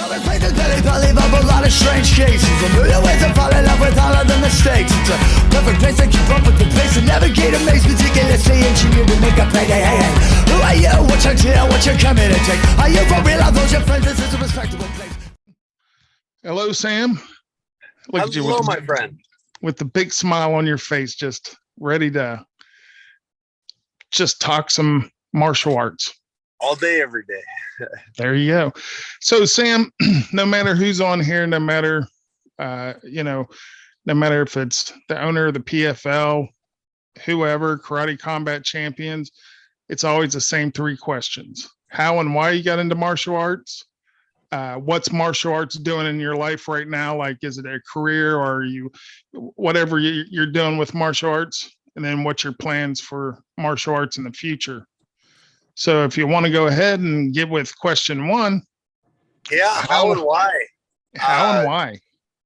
Played the believable, lot of strange cases. A million ways to fall in love with all of the mistakes. It's a perfect place to keep up with the pace and navigate a maze meticulously engineered to make a payday. Hey, hey, who are you? What's your deal? What you coming to take? Are you for real? Are those your friends? This is a respectable place. Hello, Sam. Look at you, my friend, with the big smile on your face, just ready to just talk some martial arts. All day, every day. There you go. So, Sam, no matter who's on here, no matter, no matter if it's the owner of the PFL, whoever, Karate Combat Champions, it's always the same three questions. How and why you got into martial arts? What's martial arts doing in your life right now? Like, is it a career or are you, whatever you're doing with martial arts? And then what's your plans for martial arts in the future? So if you want to go ahead and get with question one. Yeah, how and why? How and why?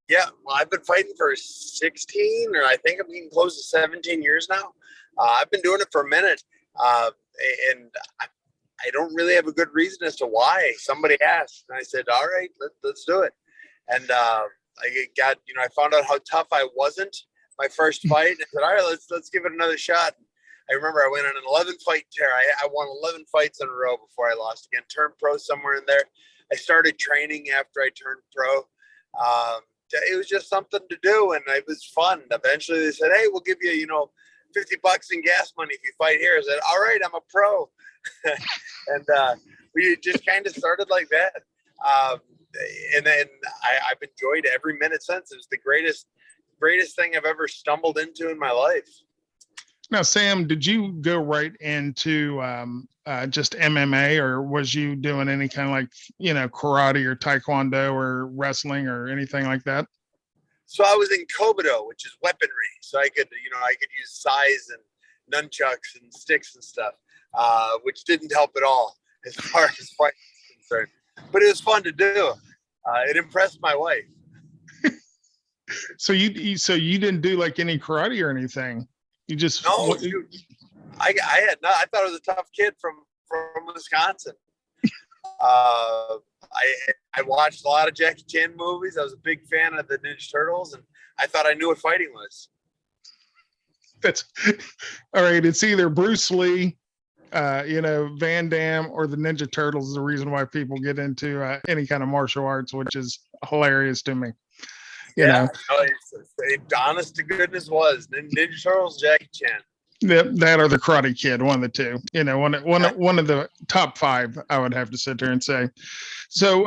Yeah, well, I've been fighting for 16, or I think I'm getting close to 17 years now. I've been doing it for a minute, and I don't really have a good reason as to why. Somebody asked, and I said, all right, let's do it. And I got, I found out how tough I wasn't my first fight. I said, all right, let's give it another shot. I remember I went on an 11 fight tear. I won 11 fights in a row before I lost again. Turned pro somewhere in there. I started training after I turned pro. It was just something to do, and it was fun. Eventually, they said, "Hey, we'll give you, $50 in gas money if you fight here." I said, "All right, I'm a pro," and we just kind of started like that. And then I've enjoyed every minute since. It was the greatest thing I've ever stumbled into in my life. Now, Sam, did you go right into just MMA, or was you doing any kind of like, karate or taekwondo or wrestling or anything like that? So I was in Kobudo, which is weaponry. So I could use sais and nunchucks and sticks and stuff, which didn't help at all as far as fighting is concerned. But it was fun to do. It impressed my wife. So you didn't do like any karate or anything? You just I thought I was a tough kid from Wisconsin. I watched a lot of Jackie Chan movies. I was a big fan of the Ninja Turtles, and I thought I knew what fighting was. That's all right. It's either Bruce Lee, Van Damme, or the Ninja Turtles is the reason why people get into any kind of martial arts, which is hilarious to me. Honest to goodness was Ninja Turtles, Jackie Chan. That or the Karate Kid, one of the two. One of the top five, I would have to sit there and say. So,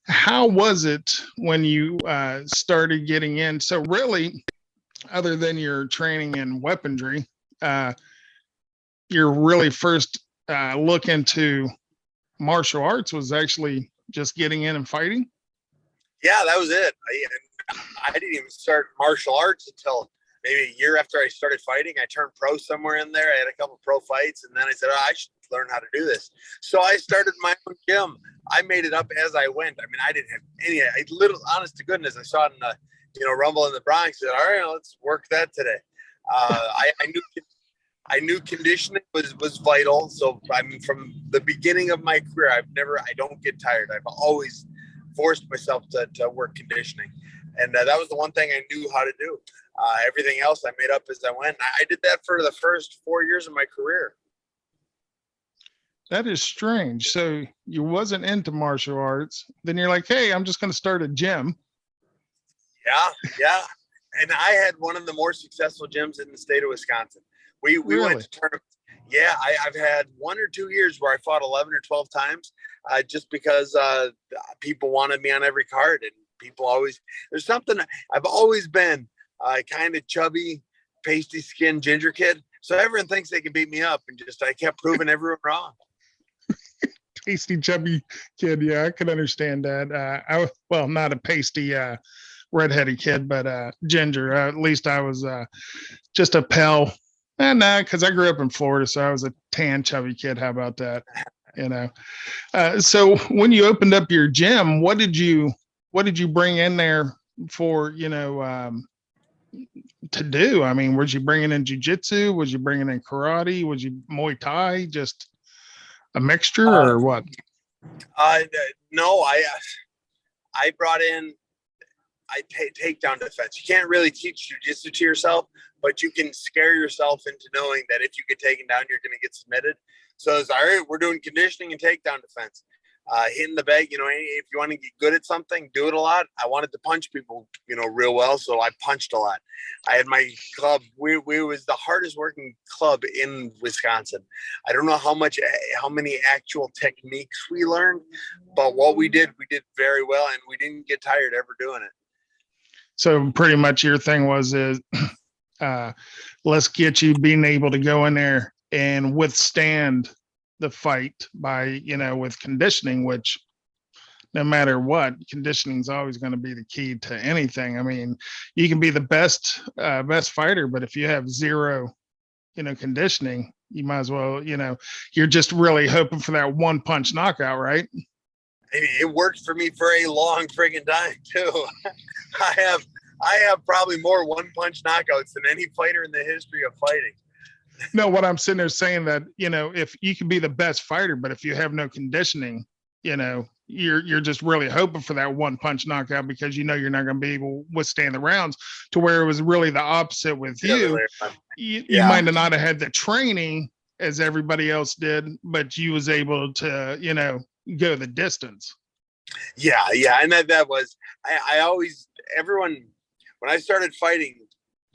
how was it when you started getting in? So really, other than your training in weaponry, your really first look into martial arts was actually just getting in and fighting? Yeah, that was it. I didn't even start martial arts until maybe a year after I started fighting. I turned pro somewhere in there. I had a couple pro fights, and then I said, I should learn how to do this. So I started my own gym. I made it up as I went. I mean, I didn't have any. Honest to goodness, I saw it in Rumble in the Bronx. I said, all right, let's work that today. I knew conditioning was vital. So I mean, from the beginning of my career, I don't get tired. I've always forced myself to work conditioning, and that was the one thing I knew how to do. Everything else I made up as I went. I did that for the first 4 years of my career. That is strange. So you wasn't into martial arts, then you're like, hey, I'm just going to start a gym. Yeah. And I had one of the more successful gyms in the state of Wisconsin. We really? Went to tournaments. Yeah, I've had 1 or 2 years where I fought 11 or 12 times just because people wanted me on every card. And there's something, I've always been kind of chubby, pasty skinned ginger kid. So everyone thinks they can beat me up, and I kept proving everyone wrong. Pasty, chubby kid. Yeah, I can understand that. Not a pasty, redheaded kid, but ginger. At least I was just a pale. And because I grew up in Florida, so I was a tan, chubby kid. How about that? So when you opened up your gym, what did you bring in there for? To do? I mean, was you bringing in jiu-jitsu? Was you bringing in karate? Was you Muay Thai? Just a mixture, or what? No, I brought in takedown defense. You can't really teach jujitsu to yourself, but you can scare yourself into knowing that if you get taken down, you're going to get submitted. So it's all right. We're doing conditioning and takedown defense. Hitting the bag, if you want to get good at something, do it a lot. I wanted to punch people, real well. So I punched a lot. I had my club. We was the hardest working club in Wisconsin. I don't know how many actual techniques we learned, but what we did very well, and we didn't get tired ever doing it. So pretty much your thing was let's get you being able to go in there and withstand the fight by, with conditioning, which no matter what, conditioning is always going to be the key to anything. I mean, you can be the best fighter, but if you have zero, conditioning, you might as well, you're just really hoping for that one punch knockout, right? It worked for me for a long friggin' time too. I have probably more one punch knockouts than any fighter in the history of fighting. No, what I'm sitting there saying that, if you can be the best fighter, but if you have no conditioning, you're just really hoping for that one punch knockout because you're not going to be able to withstand the rounds, to where it was really the opposite with you. You might not have had the training as everybody else did, but you was able to, go the distance. Yeah. And that was, everyone, when I started fighting,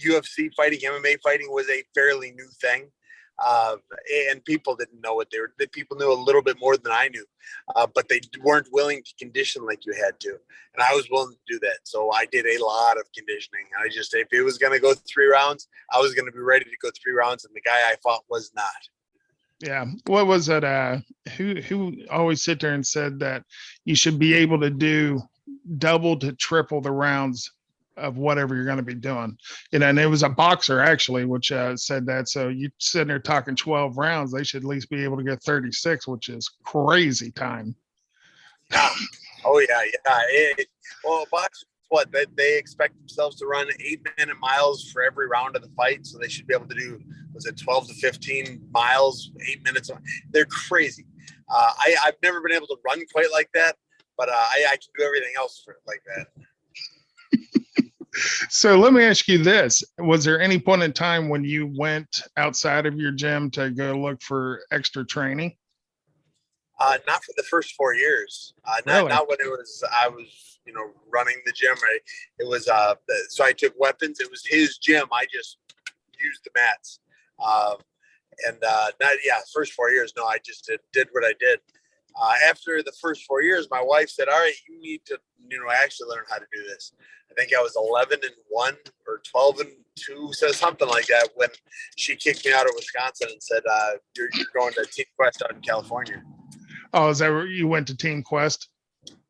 UFC fighting, MMA fighting was a fairly new thing. And people didn't know what people knew a little bit more than I knew, but they weren't willing to condition like you had to. And I was willing to do that. So I did a lot of conditioning. If it was going to go 3 rounds, I was going to be ready to go 3 rounds. And the guy I fought was not. Yeah. What was it? Who always sit there and said that you should be able to do double to triple the rounds of whatever you're going to be doing, and it was a boxer actually, which said that. So you sitting there talking 12 rounds, they should at least be able to get 36, which is crazy time. Oh yeah. Well, boxers, they expect themselves to run 8-minute miles for every round of the fight, so they should be able to do, was it 12 to 15 miles, 8 minutes? They're crazy. I've never been able to run quite like that, but I can do everything else like that. So let me ask you this. Was there any point in time when you went outside of your gym to go look for extra training? Not for the first 4 years. Really? Not when I was, running the gym. Right? It was, so I took weapons. It was his gym. I just used the mats. First 4 years, no, I just did what I did. After the first 4 years, my wife said, all right, you need to, actually learn how to do this. I think I was 11-1 or 12-2, so something like that, when she kicked me out of Wisconsin and said, you're going to Team Quest out in California. Oh, is that where you went to Team Quest?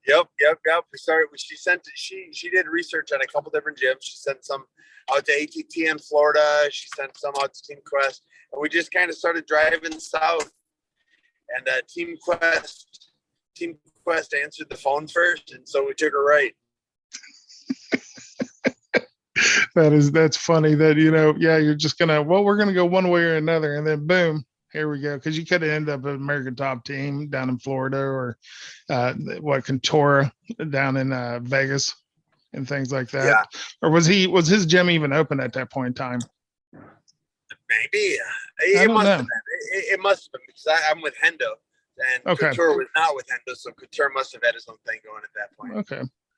Yep. We started. She did research on a couple different gyms. She sent some out to ATT in Florida. She sent some out to Team Quest, and we just kind of started driving south. And Team Quest answered the phone first, and so we took a right. That's funny that, you're just we're gonna go one way or another, and then boom, here we go. Because you could have ended up at American Top Team down in Florida, or Contora down in Vegas and things like that. Yeah. Or was his gym even open at that point in time? Maybe it must have been. It must have been, because I'm with Hendo, and Couture was not with Hendo, so Couture must have had his own thing going at that point.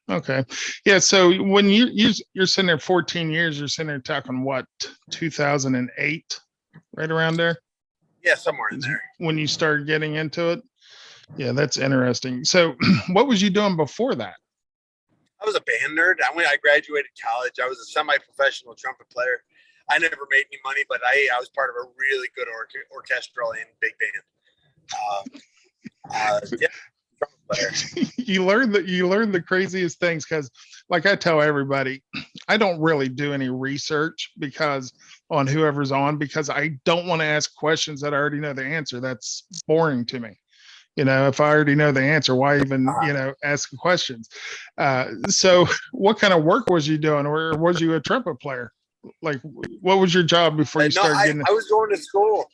Okay. Yeah. So when you're sitting there 14 years, you're sitting there talking 2008, right around there? Yeah, somewhere in there. When you started getting into it? Yeah, that's interesting. So what was you doing before that? I was a band nerd. I graduated college. I was a semi-professional trumpet player. I never made any money, but I was part of a really good orchestral and big band. Trumpet player. You learn the craziest things, because, like I tell everybody, I don't really do any research on whoever's on, because I don't want to ask questions that I already know the answer. That's boring to me. If I already know the answer, why even ask questions? So what kind of work was you doing, or was you a trumpet player? Like, what was your job before you started getting? I was going to school.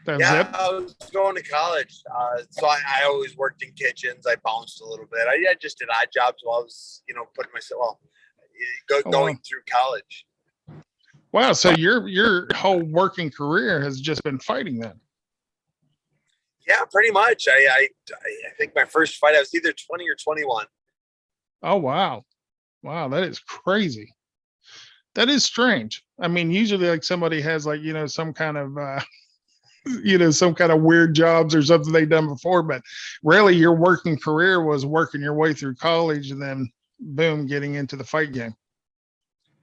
That Yeah, zip? I was going to college, so I always worked in kitchens. I bounced a little bit. I just did odd jobs while I was, putting myself Oh, going wow. through college. Wow. So your whole working career has just been fighting then. Yeah, pretty much. I think my first fight I was either 20 or 21. Oh, wow. Wow. That is crazy. That is strange. I mean, usually like somebody has like, some kind of, some kind of weird jobs or something they've done before, but really your working career was working your way through college and then boom, getting into the fight game.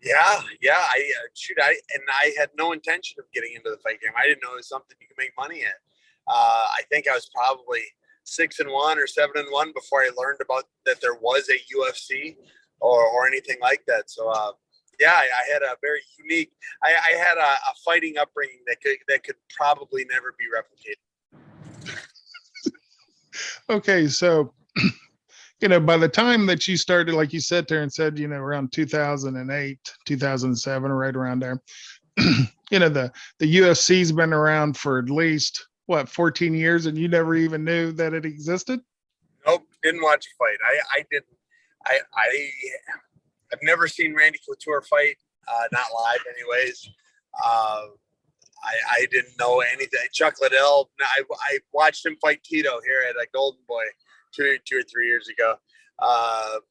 Yeah, yeah. I had no intention of getting into the fight game. I didn't know it was something you could make money at. I think I was probably 6-1 or 7-1 before I learned about that there was a UFC or anything like that. So yeah, I had a very unique. I had a fighting upbringing that could probably never be replicated. Okay, so by the time that you started, like you sat there and said, around 2008, 2007, right around there, the UFC's been around for at least what 14 years, and you never even knew that it existed. Nope, didn't watch a fight. I didn't. I've never seen Randy Couture fight, not live, anyways. I didn't know anything. Chuck Liddell. I watched him fight Tito here at a Golden Boy two or 3 years ago.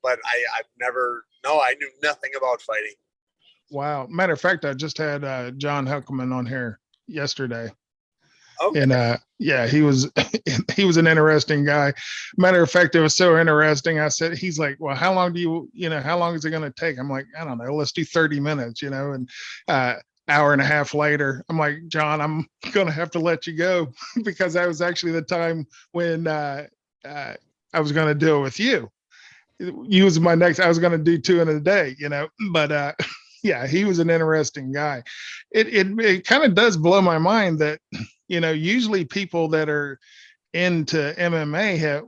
But I've never. No, I knew nothing about fighting. Wow. Matter of fact, I just had John Huckelman on here yesterday. Okay. And yeah, he was an interesting guy. Matter of fact, it was so interesting. I said, he's like, well, how long how long is it going to take? I'm like, I don't know, let's do 30 minutes, and hour and a half later, I'm like, John, I'm going to have to let you go because that was actually the time when I was going to do it with you. You was my next, I was going to do 2 in a day, but yeah, he was an interesting guy. It kind of does blow my mind that, usually people that are into MMA have,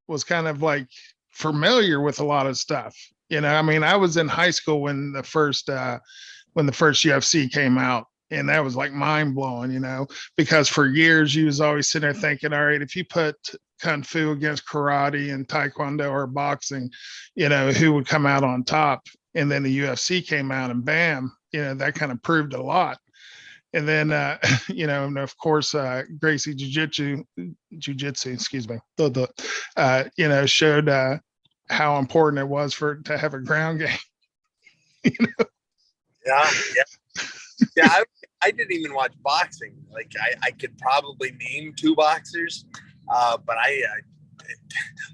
was kind of like familiar with a lot of stuff. I mean, I was in high school when the first UFC came out, and that was like mind blowing, because for years you was always sitting there thinking, all right, if you put kung fu against karate and taekwondo or boxing, who would come out on top? And then the UFC came out, and bam, that kind of proved a lot. And then, and of course, Gracie Jiu-Jitsu, excuse me, showed how important it was to have a ground game. Yeah, yeah. I didn't even watch boxing. Like I could probably name 2 boxers, but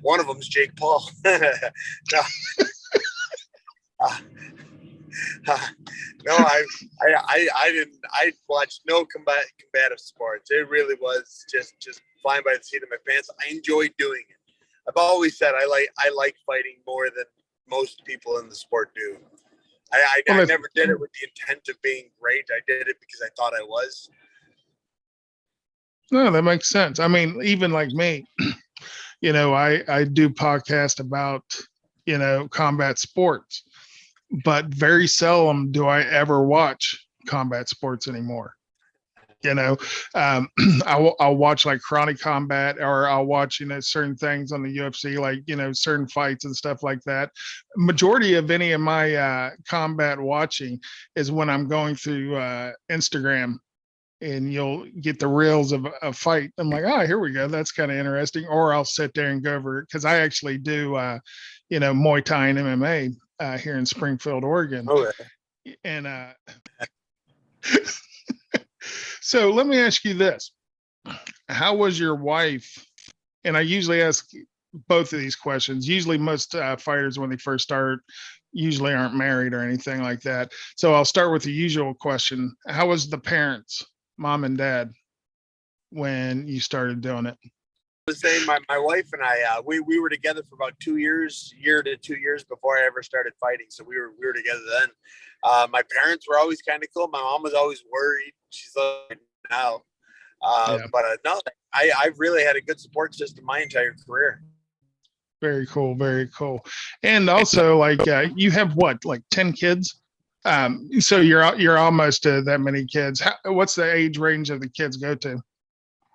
one of them's Jake Paul. No. No, I didn't. I watched no combative sports. It really was just flying by the seat of my pants. I enjoyed doing it. I've always said I like fighting more than most people in the sport do. I never did it with the intent of being great. I did it because I thought I was. No, that makes sense. I mean, even like me, I do podcast about, combat sports, but very seldom do I ever watch combat sports anymore. I'll watch like Chronic Combat, or I'll watch, certain things on the UFC, like, certain fights and stuff like that. Majority of any of my combat watching is when I'm going through Instagram, and you'll get the reels of a fight. I'm like, oh, here we go. That's kind of interesting. Or I'll sit there and go over it, because I actually do, Muay Thai and MMA here in Springfield, Oregon. Okay. And so let me ask you this. How was your wife? And I usually ask both of these questions. Usually most fighters, when they first start, usually aren't married or anything like that. So I'll start with the usual question. How was the parents, mom and dad, when you started doing it? I was saying my wife and I, we were together for about 2 years, year to 2 years before I ever started fighting. So we were together then. My parents were always kind of cool. My mom was always worried. She's like, now. But no, I've really had a good support system my entire career. Very cool. Very cool. And also, like, you have what, like 10 kids? So you're almost to that many kids. What's the age range of the kids go to?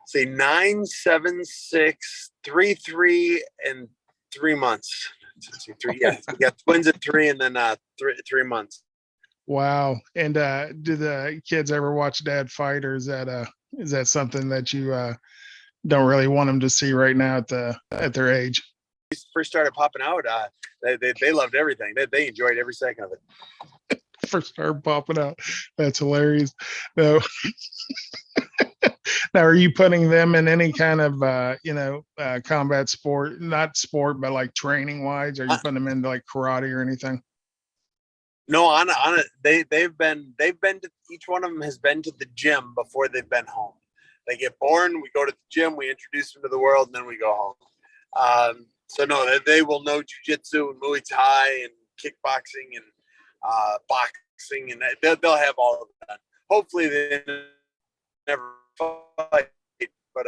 say 9, 7, 6, 3, 3, and 3 months. Let's see, 3. Yeah, we got twins at 3, and then 3 months. Wow. And do the kids ever watch dad fight, or is that something that you don't really want them to see right now at their age? First started popping out, they loved everything. They enjoyed every second of it. First started popping out. That's hilarious. No. Now, are you putting them in any kind of combat sport? Not sport, but like training wise? Are you putting them into like karate or anything? No, on it. They've been to, each one of them has been to the gym before they've been home. They get born, we go to the gym, we introduce them to the world, and then we go home. So no, they will know jujitsu and Muay Thai and kickboxing and boxing, and they'll have all of that. Hopefully, they never fight, but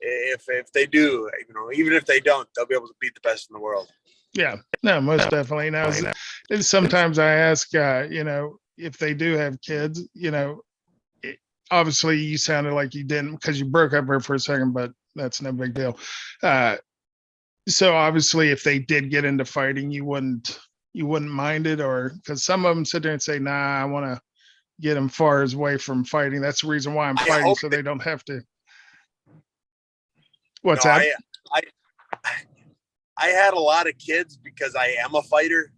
if they do, even if they don't, they'll be able to beat the best in the world. Yeah, no, most definitely. Now, sometimes I ask, if they do have kids, obviously you sounded like you didn't, because you broke up there for a second, but that's no big deal. So obviously, if they did get into fighting, you wouldn't mind it, or because some of them sit there and say, "Nah, I want to get them far away from fighting. That's the reason why I'm fighting, so they don't have to." What's that? I had a lot of kids because I am a fighter,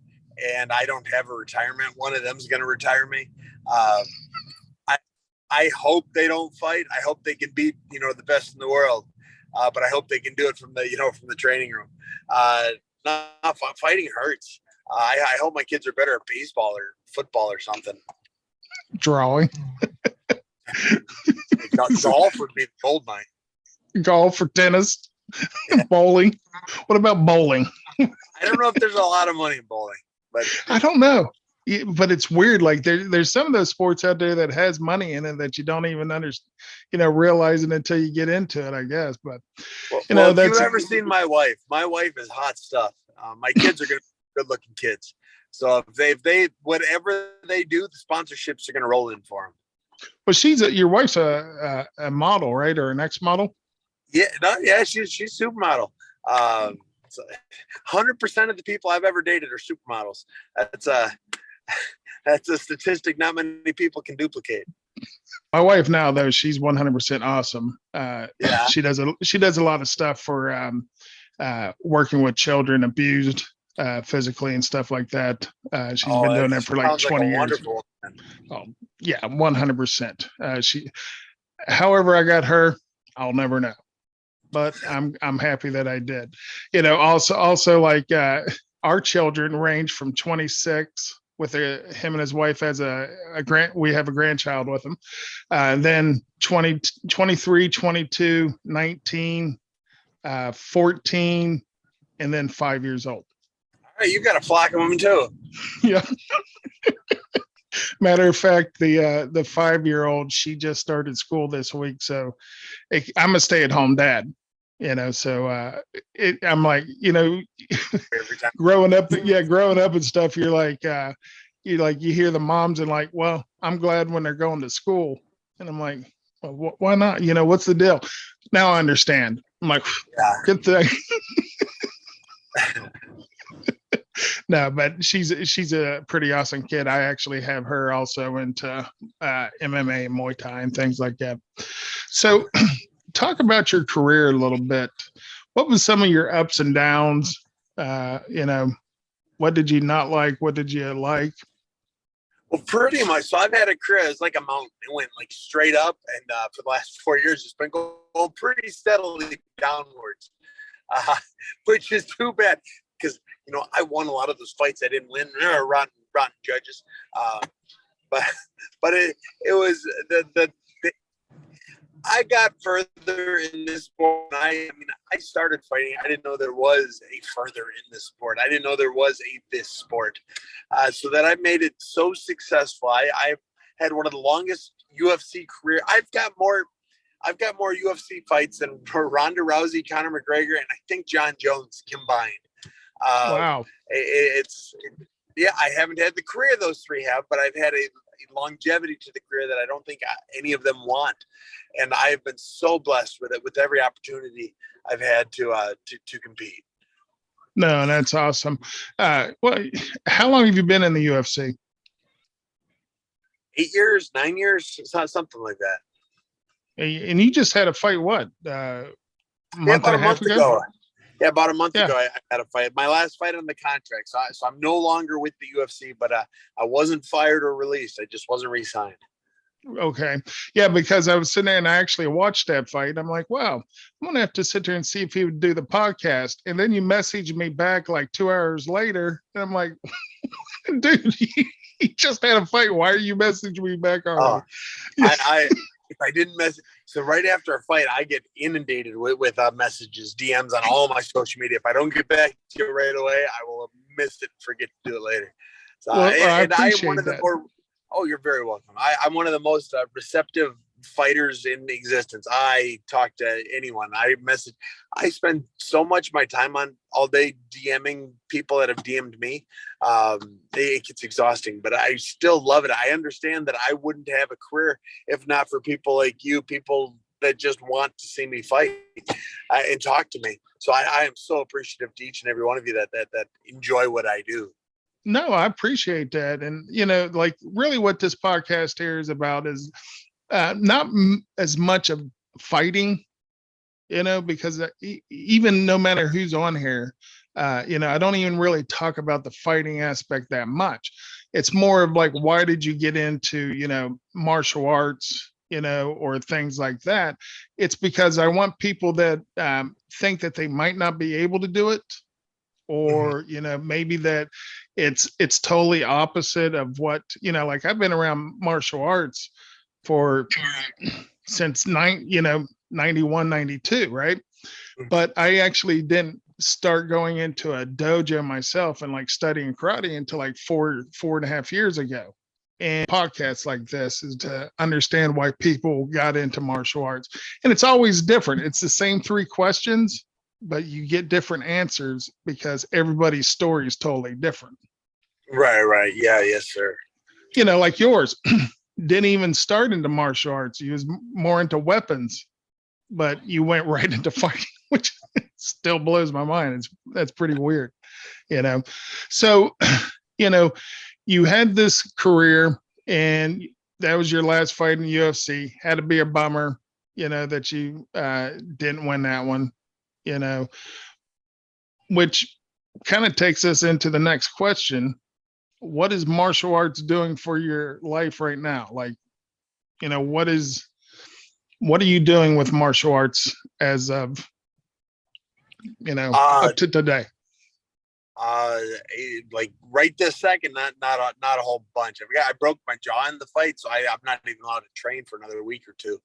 and I don't have a retirement. One of them's going to retire me. I hope they don't fight. I hope they can beat the best in the world. But I hope they can do it from the training room. Fighting hurts. I hope my kids are better at baseball or football or something. Drawing. Golf would be the gold mine. Golf or tennis, bowling. What about bowling? I don't know if there's a lot of money in bowling, but I don't know. But it's weird. Like there's some of those sports out there that has money in it that you don't even understand, realize it until you get into it, I guess. But if you've ever seen my wife is hot stuff. My kids are going to be good looking kids. So if they whatever they do, the sponsorships are going to roll in for them. Well, your wife's a model, right? Or an ex-model? Yeah, she's supermodel. 100% of the people I've ever dated are supermodels. That's a statistic not many people can duplicate. My wife now, though, she's 100% awesome. She does a lot of stuff for working with children abused physically and stuff like that. She's been doing that for like 20 years. Oh, yeah, 100%. However I got her, I'll never know. But I'm happy that I did. Also like our children range from 26 with him and his wife as we have a grandchild with him. Then 20, 23, 22, 19, 14, and then 5 years old. All right, you got a flock of them too. Yeah. Matter of fact, the 5-year-old, she just started school this week, so I'm a stay-at-home dad. So I'm like, growing up and stuff, you're like, you hear the moms and like, well, I'm glad when they're going to school, and I'm like, well, why not? What's the deal? Now I understand. I'm like, good thing. No, but she's a pretty awesome kid. I actually have her also into MMA and Muay Thai and things like that. So talk about your career a little bit. What was some of your ups and downs? What did you not like? What did you like? Well, pretty much. So I've had a career as like a mountain. It went like straight up, and for the last 4 years, it's been going pretty steadily downwards, which is too bad because I won a lot of those fights I didn't win. Rotten judges, but it was the I got further in this sport. I started fighting. I didn't know there was a further in this sport. I didn't know there was this sport. So that I made it so successful. I've had one of the longest UFC career. I've got more UFC fights than Ronda Rousey, Conor McGregor, and I think John Jones combined. Wow. I haven't had the career those three have, but I've had longevity to the career that I don't think any of them want. And I've been so blessed with it, with every opportunity I've had to compete. No, that's awesome. Well, how long have you been in the UFC? 8 years, 9 years, something like that. And you just had a fight, what? Month About and a half ago? Yeah, about a month Yeah. ago, I had a fight. My last fight on the contract. So I'm no longer with the UFC, but I wasn't fired or released. I just wasn't re-signed. Okay. Yeah, because I was sitting there and I actually watched that fight. I'm like, wow, I'm going to have to sit there and see if he would do the podcast. And then you messaged me back like 2 hours later. And I'm like, dude, he just had a fight. Why are you messaging me back already? If I didn't message, so right after a fight, I get inundated with messages, DMs on all my social media. If I don't get back to you right away, I will miss it and forget to do it later. So, Well, I and I am appreciate one of the that. more. Oh, you're very welcome. I'm one of the most receptive fighters in existence. I talk to anyone. I spend so much of my time on all day DMing people that have DM'd me. It gets exhausting, but I still love it. I understand that I wouldn't have a career if not for people like you, people that just want to see me fight and talk to me. So I am so appreciative to each and every one of you that enjoy what I do. No, I appreciate that. And, you know, like really what this podcast here is about is not as much of fighting, you know, because even no matter who's on here, you know, I don't even really talk about the fighting aspect that much. It's more of like, why did you get into, you know, martial arts, you know, or things like that? It's because I want people that think that they might not be able to do it, or you know, maybe that it's totally opposite of what, you know, like I've been around martial arts for since 91, 92, right? But I actually didn't start going into a dojo myself and like studying karate until like 4.5 years ago. And podcasts like this is to understand why people got into martial arts. And it's always different. It's the same 3 questions, but you get different answers because everybody's story is totally different. Right. Yeah, yes, sir. You know, like yours didn't even start into martial arts. You was more into weapons, but you went right into fighting, which still blows my mind. That's pretty weird, you know? So, you know, you had this career and that was your last fight in the UFC. Had to be a bummer, you know, that you didn't win that one, you know, which kind of takes us into the next question. What is martial arts doing for your life right now? Like, you know, what are you doing with martial arts as of, you know, up to today? Like right this second, not a whole bunch. I broke my jaw in the fight, so I'm not even allowed to train for another week or two.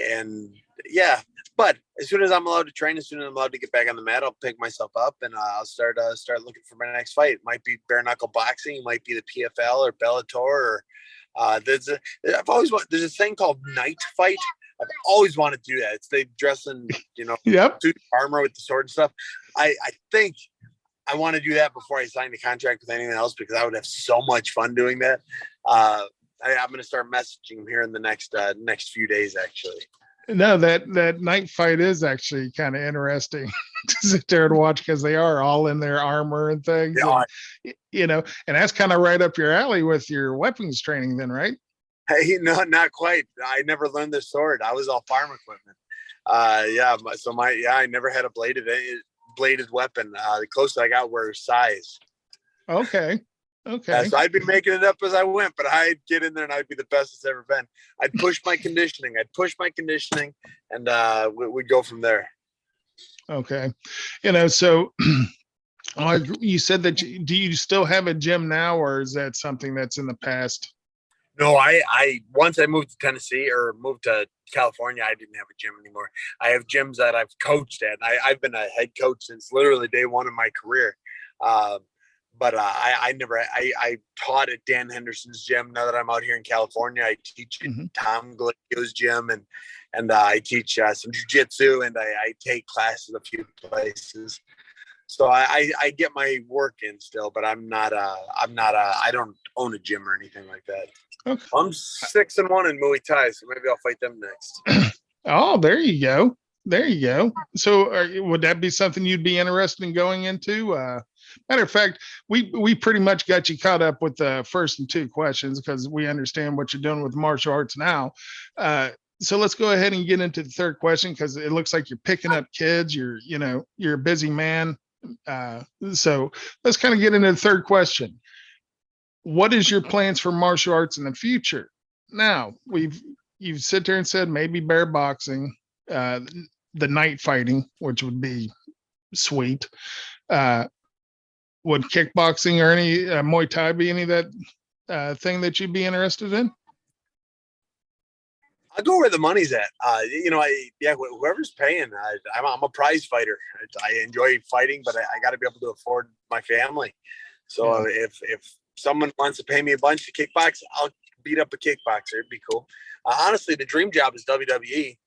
And yeah, but as soon as I'm allowed to train, as soon as I'm allowed to get back on the mat, I'll pick myself up and I'll start looking for my next fight. It might be bare knuckle boxing, it might be the PFL or Bellator, or there's a thing called night fight. I've always wanted to do that. They dress in, you know, Yep. suit armor with the sword and stuff. I think I want to do that before I sign the contract with anyone else, because I would have so much fun doing that. I'm going to start messaging them here in the next few days, actually. No, that night fight is actually kind of interesting to sit there and watch, because they are all in their armor and things. Yeah. And, you know, and that's kind of right up your alley with your weapons training then, right? Hey, no, not quite. I never learned the sword. I was all farm equipment. I never had a bladed weapon. The closest I got were size. Okay. So I'd be making it up as I went, but I'd get in there and I'd be the best it's ever been. I'd push my conditioning, and we'd go from there. Okay. You know, so like you said that do you still have a gym now, or is that something that's in the past? No, I once I moved to Tennessee or moved to California, I didn't have a gym anymore. I have gyms that I've coached at. I've been a head coach since literally day one of my career. But I taught at Dan Henderson's gym. Now that I'm out here in California, I teach at Tom Galicchio's gym, and I teach some jiu-jitsu, and I take classes a few places. So I get my work in still, but I don't own a gym or anything like that. Okay. I'm 6-1 in Muay Thai, so maybe I'll fight them next. Oh, there you go. There you go. So would that be something you'd be interested in going into? Matter of fact, we pretty much got you caught up with the first and two questions because we understand what you're doing with martial arts now. So let's go ahead and get into the third question because it looks like you're picking up kids. You're a busy man. So let's kind of get into the third question. What is your plans for martial arts in the future? Now, you've sit there and said maybe bear boxing, the night fighting, which would be sweet. Would kickboxing or any Muay Thai be any of that thing that you'd be interested in? I'll go where the money's at. Whoever's paying, I'm a prize fighter. I enjoy fighting, but I got to be able to afford my family. So if someone wants to pay me a bunch to kickbox, I'll beat up a kickboxer. It'd be cool. Honestly, the dream job is WWE.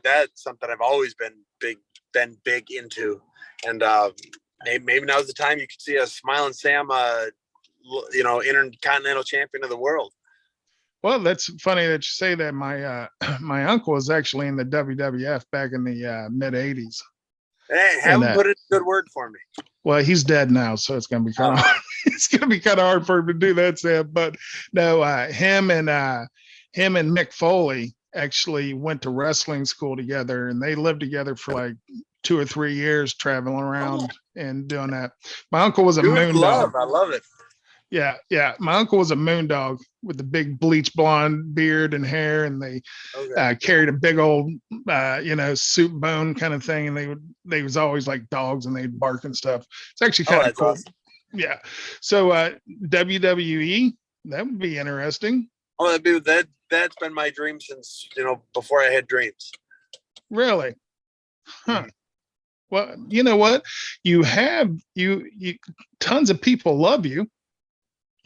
That's something I've always been big into, and maybe now's the time you could see a Smiling Sam, intercontinental champion of the world. Well, that's funny that you say that. My my uncle was actually in the WWF back in the mid '80s. Hey, haven't put in a good word for me. Well, he's dead now, so it's going to be kind of it's going to be kind of hard for him to do that, Sam. But no, him and Mick Foley actually went to wrestling school together, and they lived together for like 2 or 3 years, traveling around and doing that. My uncle was a moon dog. I love it. Yeah. My uncle was a moon dog with the big bleach blonde beard and hair, and they carried a big old, soup bone kind of thing, and they was always like dogs, and they'd bark and stuff. It's actually kind of cool. Awesome. Yeah. So WWE, that would be interesting. Oh, that's been my dream since before I had dreams. Really? Huh. Mm-hmm. Well, you know what? You tons of people love you.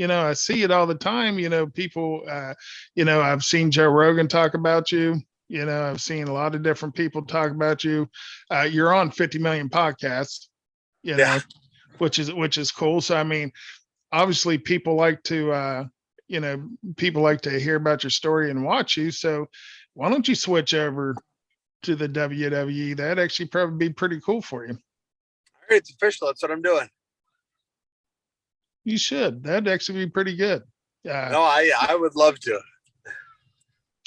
I see it all the time. People, I've seen Joe Rogan talk about you. I've seen a lot of different people talk about you. You're on 50 million podcasts, which is cool. So, I mean, obviously people like to, hear about your story and watch you. So why don't you switch over to the WWE? That'd actually probably be pretty cool for you. All right, it's official. That's what I'm doing. You should. That'd actually be pretty good. No, I would love to.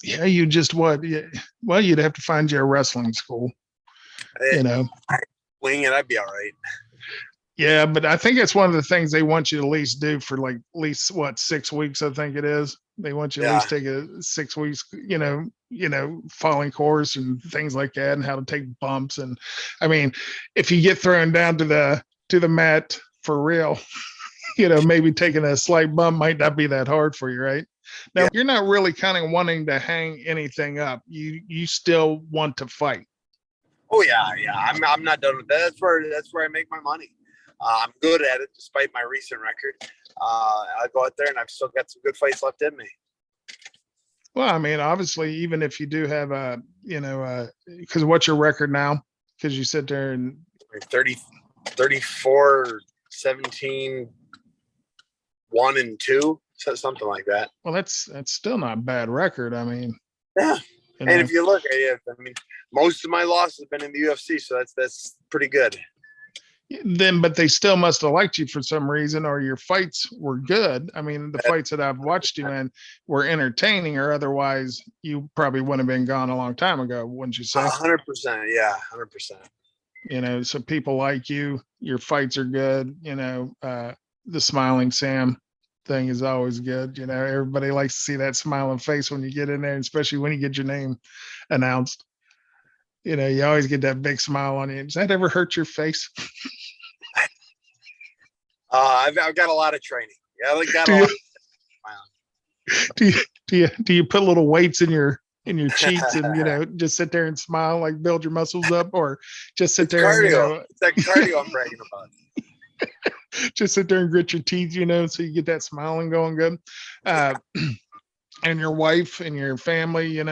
Yeah, you just what? Yeah, well, you'd have to find you a wrestling school. Wing it, I'd be all right. Yeah, but I think it's one of the things they want you to at least do for like at least 6 weeks. I think it is. They want you to at least take a 6 weeks, falling course and things like that, and how to take bumps. And I mean, if you get thrown down to the mat for real, maybe taking a slight bump might not be that hard for you, right? Now, You're not really kind of wanting to hang anything up. You still want to fight. Oh yeah. I'm not done with that. That's where I make my money. I'm good at it, despite my recent record. I go out there, and I've still got some good fights left in me. Well, I mean, obviously, even if you do have because what's your record now? Because you sit there and 34, 17, 1 and 2, something like that. Well, that's still not a bad record. I mean, yeah. And if you look at it, I mean, most of my losses have been in the UFC, so that's pretty good. But they still must have liked you for some reason, or your fights were good. I mean, the fights that I've watched you in were entertaining, or otherwise you probably wouldn't have been gone a long time ago, wouldn't you say? 100%. Yeah, 100%. So people like you, your fights are good. The Smiling Sam thing is always good. Everybody likes to see that smiling face when you get in there, especially when you get your name announced. You always get that big smile on you. Does that ever hurt your face? I've got a lot of training. Yeah, I got a lot of do you put little weights in your cheeks and just sit there and smile, like build your muscles up, or just sit there cardio. It's that cardio I'm bragging about. Just sit there and grit your teeth, so you get that smiling going good. And your wife and your family,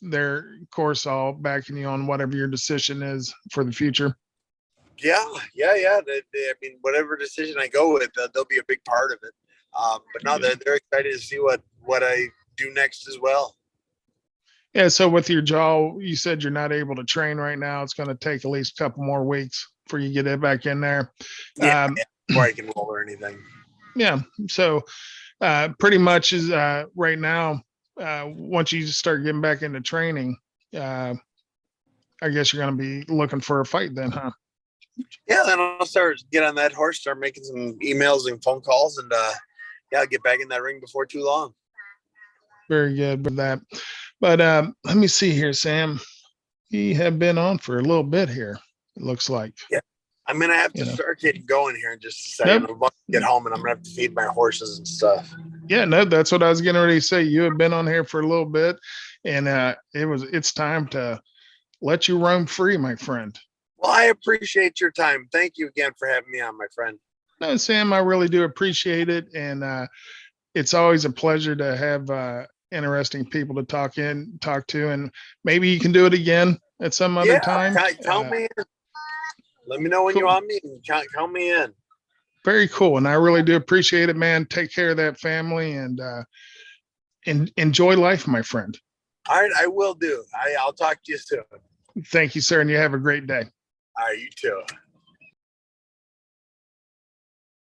they're of course all backing you on whatever your decision is for the future. Yeah. I mean, whatever decision I go with, they'll be a big part of it. But no, they're excited to see what I do next as well. Yeah. So with your jaw, you said you're not able to train right now. It's going to take at least a couple more weeks for you to get it back in there. Yeah, before I can roll or anything. Yeah. So pretty much is right now, once you start getting back into training, I guess you're going to be looking for a fight then, huh? Yeah, then I'll get on that horse, start making some emails and phone calls, and I'll get back in that ring before too long. Very good with that. But let me see here, Sam. You have been on for a little bit here, it looks like. Yeah. I'm gonna have to start getting going here in just a second. I'm about to get home and I'm gonna have to feed my horses and stuff. Yeah, no, that's what I was getting ready to say. You have been on here for a little bit, and it's time to let you roam free, my friend. Well, I appreciate your time. Thank you again for having me on, my friend. No, Sam, I really do appreciate it, and it's always a pleasure to have interesting people to talk to, and maybe you can do it again at some other time. Count me in. Let me know when you want me, and count me in. Very cool, and I really do appreciate it, man. Take care of that family, and enjoy life, my friend. All right, I will do. I'll talk to you soon. Thank you, sir, and you have a great day. All right, you too.